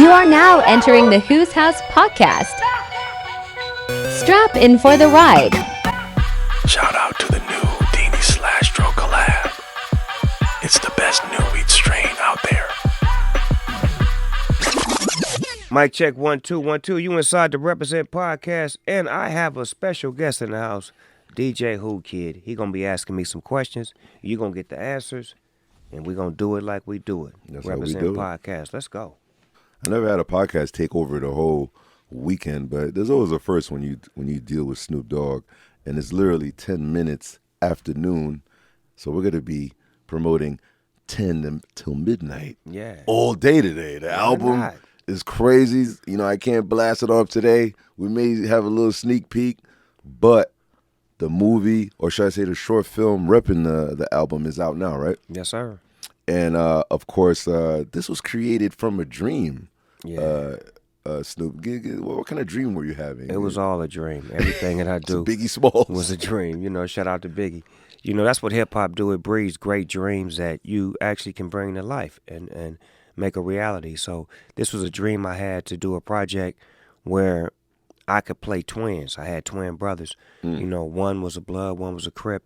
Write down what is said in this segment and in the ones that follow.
You are now entering the Who's House podcast. Strap in for the ride. Shout out to the new Deanie/Stro collab. It's the best new wheat strain out there. Mic check 1 2 1 2. You inside the Represent podcast, and I have a special guest in the house, DJ Who Kid. He gonna be asking me some questions. You gonna get the answers, and we gonna do it like we do it. That's Represent how we do it. podcast. Let's go. I never had a podcast take over the whole weekend, but there's always a first when you deal with Snoop Dogg, and it's literally 10 minutes after noon. So we're gonna be promoting 10 till midnight. Yeah. All day today. The album not? is crazy. You know, I can't blast it off today. We may have a little sneak peek, but the movie, or should I say the short film repping the album, is out now, right? Yes, sir. And of course, this was created from a dream. Yeah. Snoop, what kind of dream were you having? It was all a dream. Everything that I do Biggie Smalls was a dream. You know, shout out to Biggie. You know, that's what hip hop do. It breeds great dreams that you actually can bring to life and make a reality. So this was a dream I had, to do a project where I could play twins. I had twin brothers. You know, one was a blood, one was a Crip,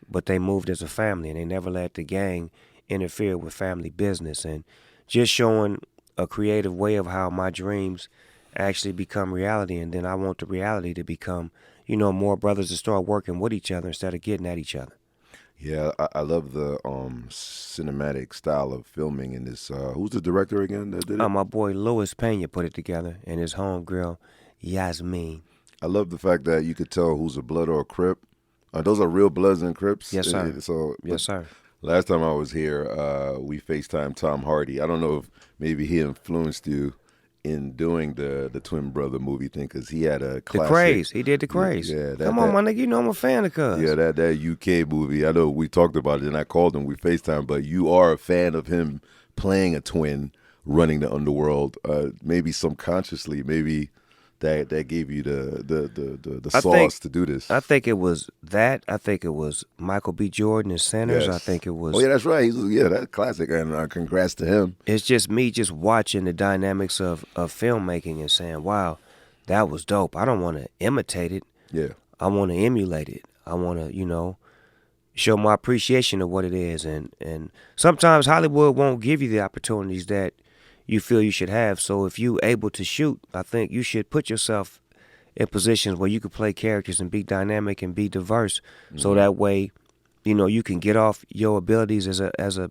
but they moved as a family, and they never let the gang interfere with family business. And just showing a creative way of how my dreams actually become reality, and then I want the reality to become, you know, more brothers to start working with each other instead of getting at each other. Yeah, I love the cinematic style of filming in this. Who's the director again that did it? My boy Louis Pena put it together, and his homegirl Yasmin. I love the fact that you could tell who's a blood or a Crip. Those are real Bloods and Crips. Yes, sir. So Yes, sir. last time I was here, we FaceTimed Tom Hardy. I don't know if maybe he influenced you in doing the twin brother movie thing, because he had a classic. The Craze. He did the Craze. Yeah, Come on, my nigga. You know I'm a fan of Cuz. Yeah, that UK movie. I know we talked about it, and I called him. We FaceTime, but you are a fan of him playing a twin, running the underworld. Maybe subconsciously, maybe that gave you the sauce to do this. I think it was that. I think it was Michael B. Jordan and Sanders. Yes. I think it was. Oh yeah, that's right. That's classic, and congrats to him. It's just me just watching the dynamics of filmmaking and saying, wow, that was dope. I don't want to imitate it. Yeah. I want to emulate it. I want to, you know, show my appreciation of what it is. And sometimes Hollywood won't give you the opportunities that you feel you should have. So if you able to shoot, I think you should put yourself in positions where you can play characters and be dynamic and be diverse. So that way, you know, you can get off your abilities as a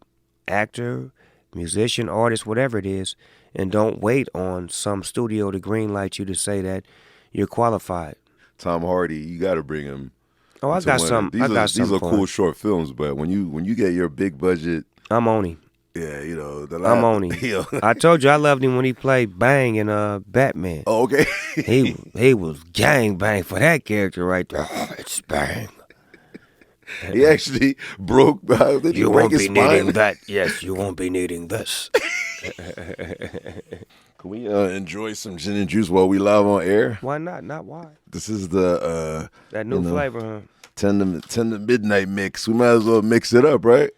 actor, musician, artist, whatever it is, and don't wait on some studio to greenlight you to say that you're qualified. Tom Hardy, you got to bring him. Oh, I got some. These are cool short films, but when you get your big budget, I'm on him. yeah, you know, I'm on him. You know. I told you I loved him when he played Bang in Batman. Oh, okay. He was gang bang for that character right there. Oh, it's Bang. He actually broke. Did he You break won't his be needing spine? that. Yes, you won't be needing this. Can we enjoy some gin and juice while we live on air? Why not? Not why. This is the That new flavor, huh? 10 to midnight mix. We might as well mix it up, right?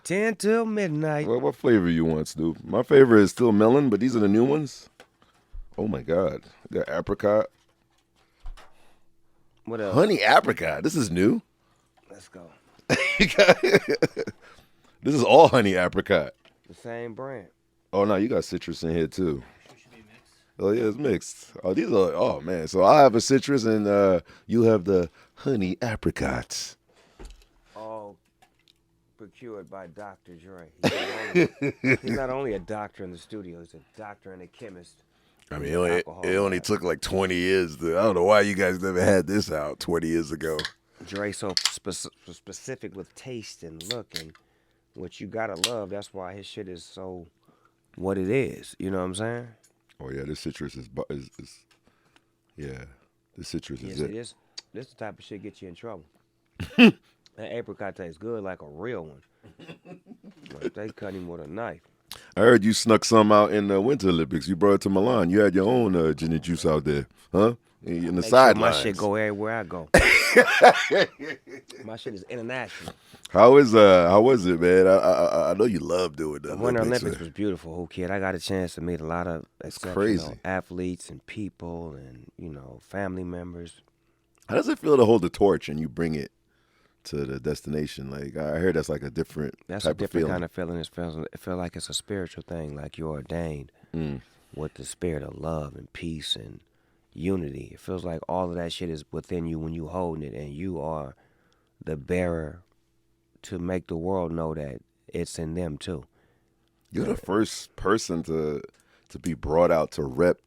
10 till midnight. Well, what flavor you want, Snoop? My favorite is still melon, but these are the new ones. Oh my God, we got apricot, What else? honey apricot. This is new. Let's go. This is all honey apricot. The same brand. Oh no, you got citrus in here too. Oh yeah, it's mixed. Oh, these are. Oh man, so I have a citrus and you have the honey apricots. All procured by Dr. Dre. He's not only a doctor in the studio, he's a doctor and a chemist. I mean, it only took like 20 years. I don't know why you guys never had this out 20 years ago. Dre so specific with taste and look and what you gotta love. That's why his shit is so what it is. You know what I'm saying? Oh yeah, this citrus is yeah, this citrus is Yeah, it. see, this the type of shit get you in trouble. That apricot tastes good like a real one. Like they cut him with a knife. I heard you snuck some out in the Winter Olympics. You brought it to Milan. You had your own gin and juice out there, huh? in the Make sure sidelines. my shit go everywhere I go. My shit is international. How was it, man? I know you love doing the The Winter Olympics man. was beautiful, whole kid. I got a chance to meet a lot of exceptional crazy. athletes and people and, family members. How does it feel to hold the torch and you bring it to the destination? Like, I heard that's like a different That's type a different of feeling. kind of feeling. It feels like it's a spiritual thing, like you're ordained with the spirit of love and peace and unity. It feels like all of that shit is within you when you holding it, and you are the bearer to make the world know that it's in them too. You're the first person to be brought out to rep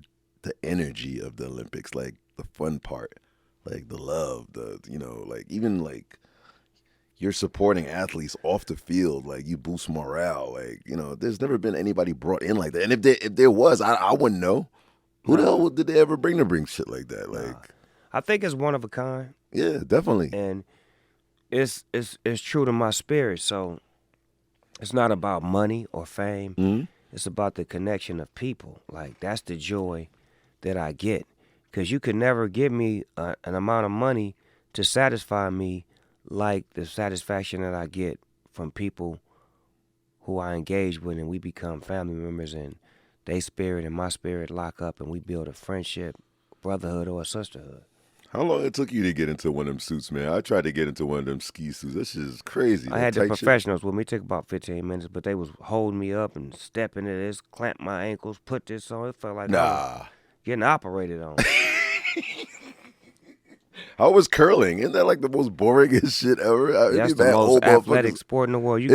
the energy of the Olympics, like the fun part, like the love, like even like you're supporting athletes off the field, like you boost morale, like there's never been anybody brought in like that. And if there was, I wouldn't know. Who the hell did they ever bring shit like that? Like, I think it's one of a kind, yeah, definitely. and it's true to my spirit. So it's not about money or fame. Mm-hmm. It's about the connection of people. Like, that's the joy that I get, because you could never give me an amount of money to satisfy me like the satisfaction that I get from people who I engage with, and we become family members, and they spirit and my spirit lock up, and we build a friendship, brotherhood, or a sisterhood. How long it took you to get into one of them suits, man? I tried to get into one of them ski suits. This shit is crazy. I had the professionals with me. It took about 15 minutes, but they was holding me up and stepping at this, clamp my ankles, put this on. It felt like I was getting operated on. How was curling? Isn't that like the most boringest shit ever? That's the most athletic sport in the world. You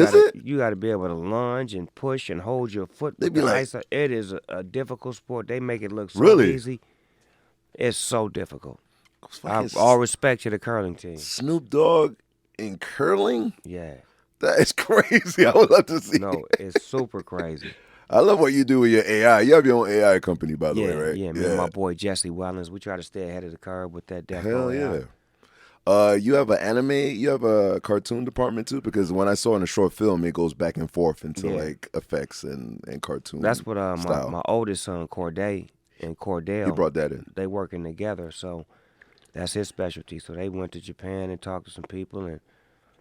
got to be able to lunge and push and hold your foot. They be like, it is a difficult sport. They make it look so really easy. It's so difficult. All respect to the curling team. Snoop Dogg in curling? Yeah. That is crazy. I would love to see. No, it's super crazy. I love what you do with your AI. You have your own AI company, by the way, right? Yeah, me and my boy Jesse Wellens, we try to stay ahead of the curve with that. Hell yeah. You have you have a cartoon department too? Because when I saw in a short film, it goes back and forth into like effects and cartoon. That's what my oldest son, Corday, and Cordell, he brought that in. They working together, so that's his specialty. So they went to Japan and talked to some people, and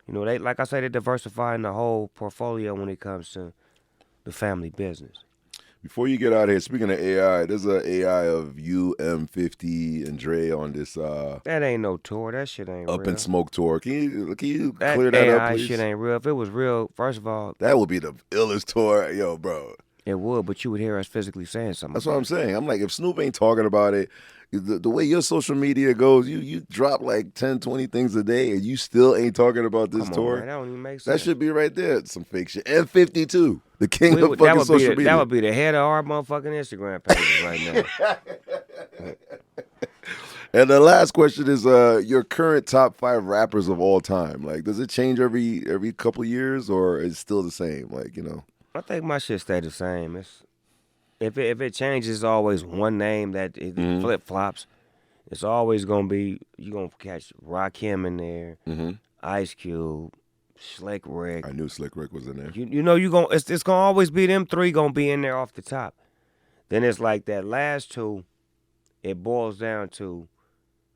they, like I said, they diversifying the whole portfolio when it comes to the family business. Before you get out of here, speaking of AI, there's an AI of you, M50, and Dre on this. That ain't no tour. That shit ain't Up real. in Smoke tour. Can you that clear that AI up, please? Shit ain't real. If it was real, first of all, that would be the illest tour, yo, bro. It would, but you would hear us physically saying something. That's what I'm saying. I'm like, if Snoop ain't talking about it, the way your social media goes, you drop like 10, 20 things a day, and you still ain't talking about this tour. Man, that don't even make sense. That should be right there. Some fake shit. And 52, the king of fucking social media. That would be the head of our motherfucking Instagram pages right now. And the last question is your current top 5 rappers of all time. Like, does it change every couple years, or is it still the same? Like, I think my shit stay the same. If it changes, it's always one name that it flip flops. It's always gonna be, you gonna catch Rakim in there, Ice Cube, Slick Rick. I knew Slick Rick was in there. It's gonna always be them three gonna be in there off the top. Then it's like that last two. It boils down to,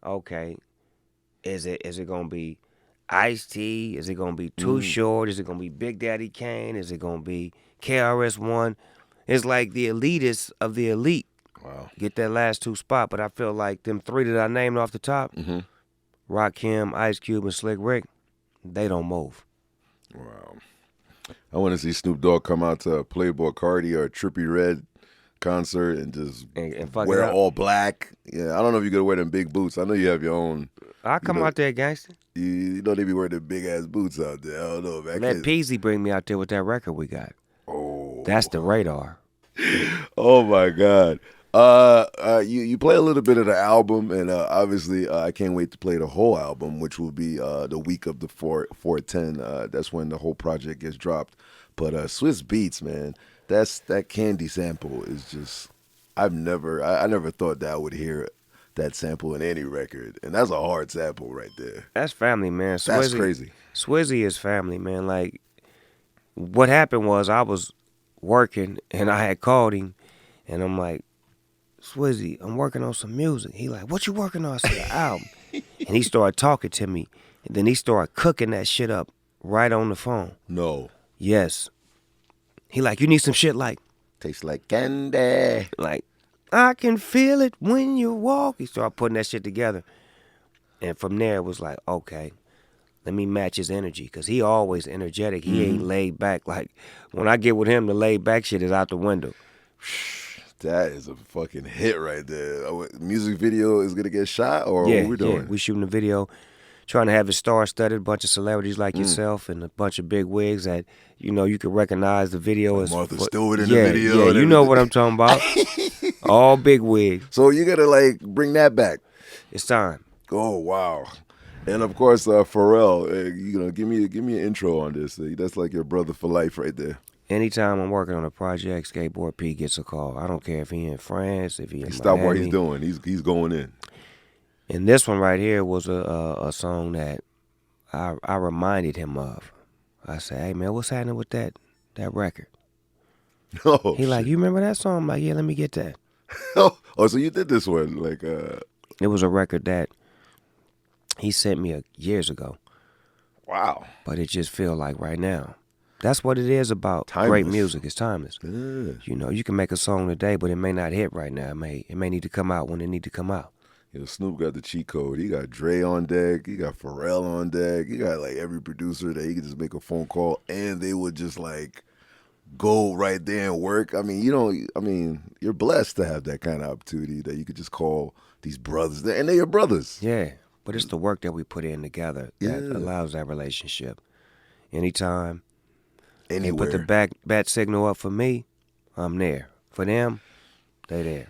okay, is it gonna be Ice-T? Is it gonna be Too Short? Is it gonna be Big Daddy Kane? Is it gonna be KRS-One? It's like the elitists of the elite. Wow. Get that last two spot, but I feel like them three that I named off the top, Rakim, Ice Cube, and Slick Rick, they don't move. Wow. I want to see Snoop Dogg come out to a Playboy Cardi or a Trippie Redd concert and just and wear all black. Yeah, I don't know if you're gonna wear them big boots. I know you have your own. I come out there, gangster. You know they be wearing them big ass boots out there. I don't know. Let Peasy bring me out there with that record we got. Oh, that's the radar. Oh my God. You play a little bit of the album, and obviously I can't wait to play the whole album, which will be the week of the 410. That's when the whole project gets dropped. But Swiss Beats, man, that Candy sample is just I never thought that I would hear that sample in any record, and that's a hard sample right there. That's family, man. That's crazy. Swizzy is family, man. Like, what happened was I was working and I had called him, and I'm like, Swizzy, I'm working on some music. He like, what you working on? I said, an album. And he started talking to me. And then he started cooking that shit up right on the phone. No. Yes. He like, you need some shit like, Tastes like candy. like, I can feel it when you walk. He started putting that shit together. And from there, it was like, okay, let me match his energy. Because he always energetic. He ain't laid back. Like, when I get with him, the laid back shit is out the window. That is a fucking hit right there. Music video is going to get shot, or Yeah, what we doing? yeah. We shooting a video, trying to have it star-studded, a bunch of celebrities like yourself and a bunch of big wigs that, you could recognize the video as Martha Stewart in yeah, the video. Yeah, and you know what everything. I'm talking about. All big wigs. So you got to, like, bring that back. It's time. Oh, wow. And, of course, Pharrell, give me an intro on this. That's like your brother for life right there. Anytime I'm working on a project, Skateboard P gets a call. I don't care if he in France, if he in Stop Miami. what he's doing. He's going in. And this one right here was a song that I reminded him of. I said, hey, man, what's happening with that record? Oh, He like, you remember that song? I'm like, yeah, let me get that. oh, so you did this one. Like, It was a record that he sent me years ago. wow. But it just feel like right now. That's what it is about Timeless. great music. It's timeless. Yeah. You can make a song today, but it may not hit right now. It may need to come out when it need to come out. Snoop got the cheat code. He got Dre on deck. He got Pharrell on deck. He got like every producer that he could just make a phone call and they would just like go right there and work. I mean, you're blessed to have that kind of opportunity that you could just call these brothers, and they're your brothers. Yeah, but it's the work that we put in together that Yeah. allows that relationship. Anytime they Anywhere. put the bat signal up for me, I'm there. For them, they there.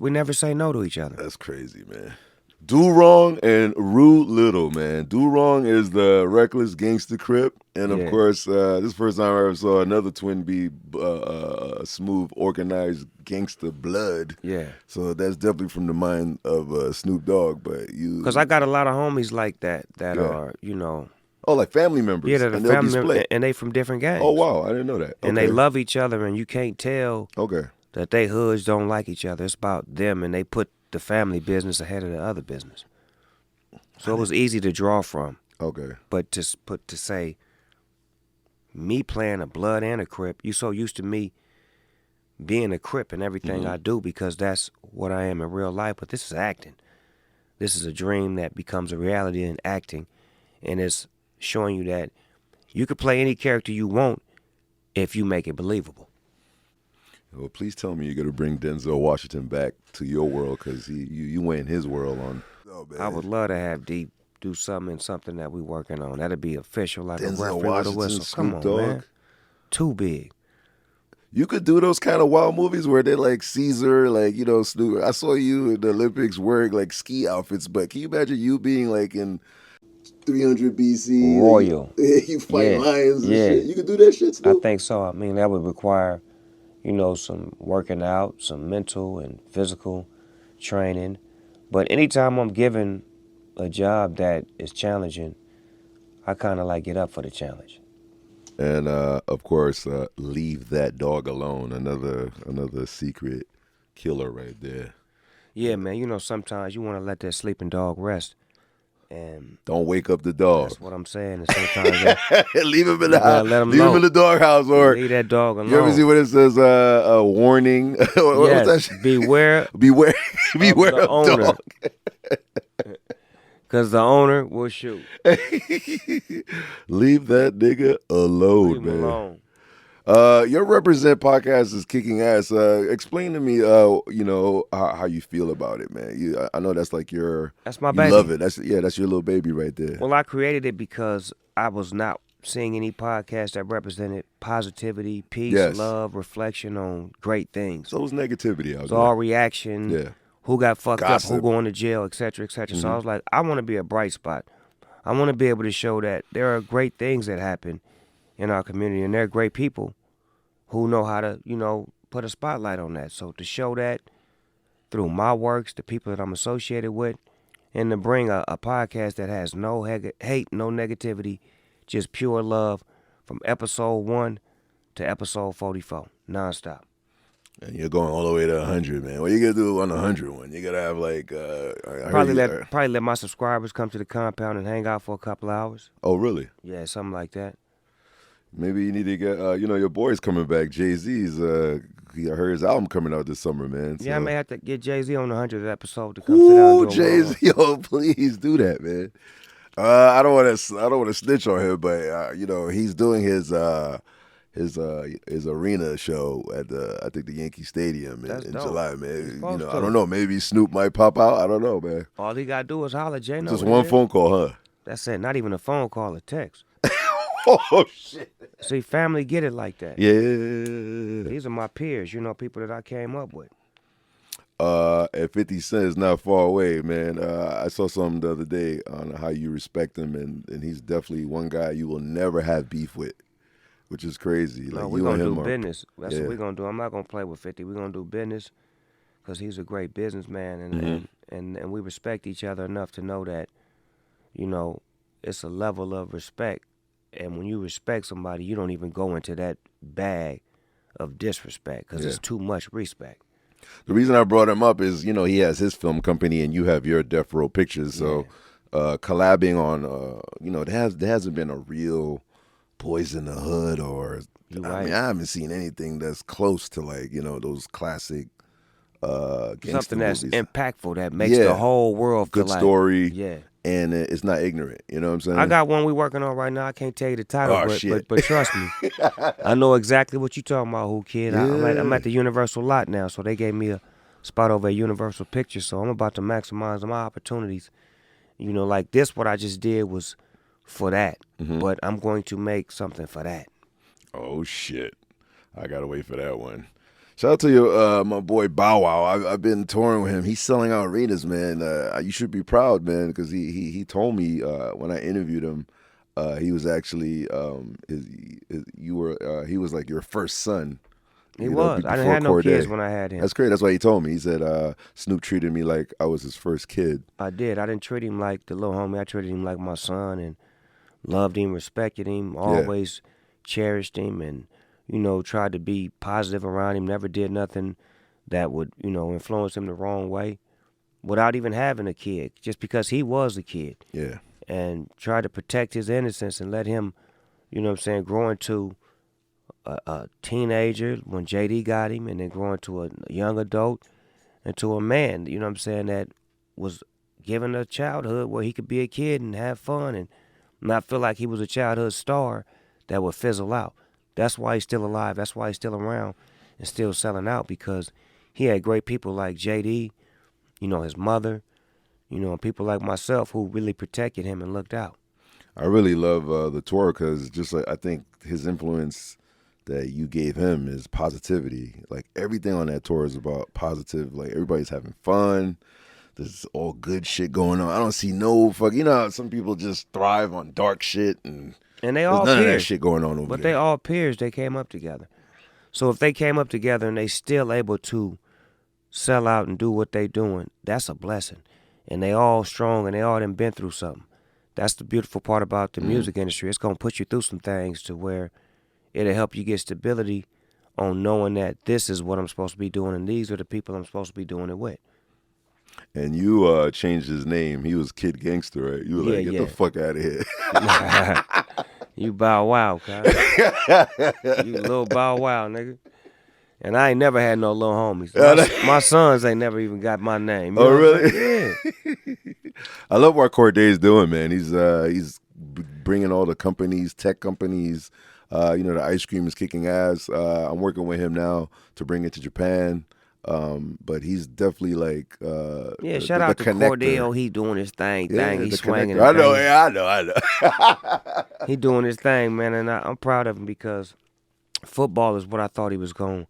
We never say no to each other. That's crazy, man. Do Wrong and Rue Little, man. Do Wrong is the reckless gangster crip. And, of Yeah. course, this is the first time I ever saw another twin be smooth, organized gangster blood. Yeah. So that's definitely from the mind of Snoop Dogg. But you... Because I got a lot of homies like that Yeah. are, Oh, like family members. yeah, they're and the they'll family be member, split. and they from different gangs. Oh, wow. I didn't know that. And Okay. they love each other, and you can't tell Okay. that they hoods don't like each other. It's about them, and they put the family business ahead of the other business. So it was easy to draw from. Okay. But to say, me playing a blood and a crip, you so used to me being a crip in everything I do because that's what I am in real life. But this is acting. This is a dream that becomes a reality in acting. And it's showing you that you could play any character you want if you make it believable. Well, please tell me you're going to bring Denzel Washington back to your world because you went in his world on... Oh, man. I would love to have Deep do something that we working on. That'd be official, like Denzel a referee with a Washington, whistle. Come on, Snoop Dogg. man. Too big. You could do those kind of wild movies where they're like Caesar, like, Snoop. I saw you in the Olympics wearing like ski outfits, but can you imagine you being like in 300 BC? Royal. You fight Yeah, lions and yeah. shit. You could do that shit, I Snoop? think so. I mean, that would require, some working out, some mental and physical training. But anytime I'm given a job that is challenging, I kind of like get up for the challenge. And, of course, Leave That Dog Alone, another secret killer right there. Yeah, man, sometimes you want to let that sleeping dog rest. And Don't wake up the dog. that's what I'm saying. And sometimes Leave him in You the gotta house. let him Leave him know. in the doghouse. Or leave that dog alone. you ever see when it says a warning? What's that Yes, shit? beware Beware the of owner. dog. because the owner will shoot. Leave that nigga alone, Leave him man. alone. Your Represent podcast is kicking ass. Explain to me, how you feel about it, man. I know that's like That's my you baby. love it. That's your little baby right there. Well, I created it because I was not seeing any podcast that represented positivity, peace, Yes. love, reflection on great things. So it was negativity out It's there. all reaction. Yeah. Who got fucked Gossip. up, who going to jail, et cetera, et cetera. So I was like, I want to be a bright spot. I want to be able to show that there are great things that happen in our community, and there are great people who know how to, put a spotlight on that. So to show that through my works, the people that I'm associated with, and to bring a podcast that has no hate, no negativity, just pure love from episode 1 to episode 44, nonstop. And you're going all the way to 100, man. What you gonna do on the 100 one? You gotta have like Probably let my subscribers come to the compound and hang out for a couple hours. Oh, really? Yeah, something like that. Maybe you need to get your boy's coming back. Jay-Z's I heard his album coming out this summer, man. So. Yeah, I may have to get Jay-Z on the 100th episode to come sit down and do a Jay-Z, yo, please do that, man. I don't want to snitch on him, but he's doing his arena show at I think the Yankee Stadium in July, man. I don't know, maybe Snoop might pop out. I don't know, man. All he gotta do is holler, Jay. Just one phone call, huh? That's it. Not even a phone call, a text. Oh shit! See, family get it like that. Yeah. These are my peers. People that I came up with. And 50 Cent is not far away, man. I saw something the other day on how you respect him, and he's definitely one guy you will never have beef with, which is crazy. No, we're going to do business. That's what we're going to do. I'm not going to play with 50. We're going to do business because he's a great businessman, and we respect each other enough to know that, it's a level of respect. And when you respect somebody, you don't even go into that bag of disrespect because it's too much respect. The reason I brought him up is, he has his film company and you have your Death Row Pictures. So collabing on, there hasn't been a real Boys in the Hood or, I mean, I haven't seen anything that's close to like, those classic gangster something that's movies. Impactful that makes the whole world feel good story. Yeah. And it's not ignorant, you know what I'm saying? I got one we working on right now. I can't tell you the title, but trust me, I know exactly what you talking about, who kid. Yeah. I'm at the Universal lot now, so they gave me a spot over at Universal Pictures, so I'm about to maximize my opportunities. Like this, what I just did was for that, but I'm going to make something for that. Oh shit! I gotta wait for that one. Shout out to you, my boy Bow Wow. I've been touring with him. He's selling out arenas, man. You should be proud, man, because he told me when I interviewed him, he was actually he was like your first son. He was. I didn't have no kids when I had him. That's great. That's why he told me. He said Snoop treated me like I was his first kid. I did. I didn't treat him like the little homie. I treated him like my son and loved him, respected him, always cherished him, and tried to be positive around him, never did nothing that would, influence him the wrong way without even having a kid, just because he was a kid. Yeah. And tried to protect his innocence and let him, grow into a teenager when JD got him, and then grow into a young adult, into a man, that was given a childhood where he could be a kid and have fun and not feel like he was a childhood star that would fizzle out. That's why he's still alive. That's why he's still around and still selling out, because he had great people like JD, his mother, and people like myself who really protected him and looked out. I really love the tour because just like I think his influence that you gave him is positivity. Like everything on that tour is about positive. Like everybody's having fun. There's all good shit going on. I don't see no fuck. How some people just thrive on dark shit and they all none peers. of that shit going on over there. But they all peers. They came up together. So if they came up together and they still able to sell out and do what they doing, that's a blessing. And they all strong and they all done been through something. That's the beautiful part about the music industry. It's gonna put you through some things to where it'll help you get stability on knowing that this is what I'm supposed to be doing and these are the people I'm supposed to be doing it with. And you changed his name. He was Kid Gangster, right? You were like, get the fuck out of here. You Bow Wow, cuz. You little Bow Wow, nigga. And I ain't never had no little homies. My sons ain't never even got my name. Oh, really? Yeah. I love what Corday's doing, man. He's bringing all the companies, tech companies. The ice cream is kicking ass. I'm working with him now to bring it to Japan. But he's definitely like shout out to Cordell. He doing his thing. He's swinging. I know. He doing his thing, man, and I'm proud of him because football is what I thought he was going,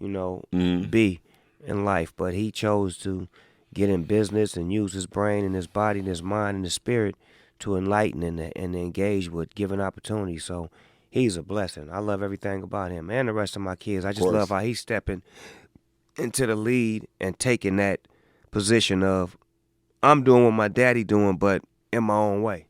be in life. But he chose to get in business and use his brain and his body and his mind and his spirit to enlighten and engage with given opportunities. So he's a blessing. I love everything about him and the rest of my kids. I just love how he's stepping into the lead and taking that position of I'm doing what my daddy doing, but in my own way.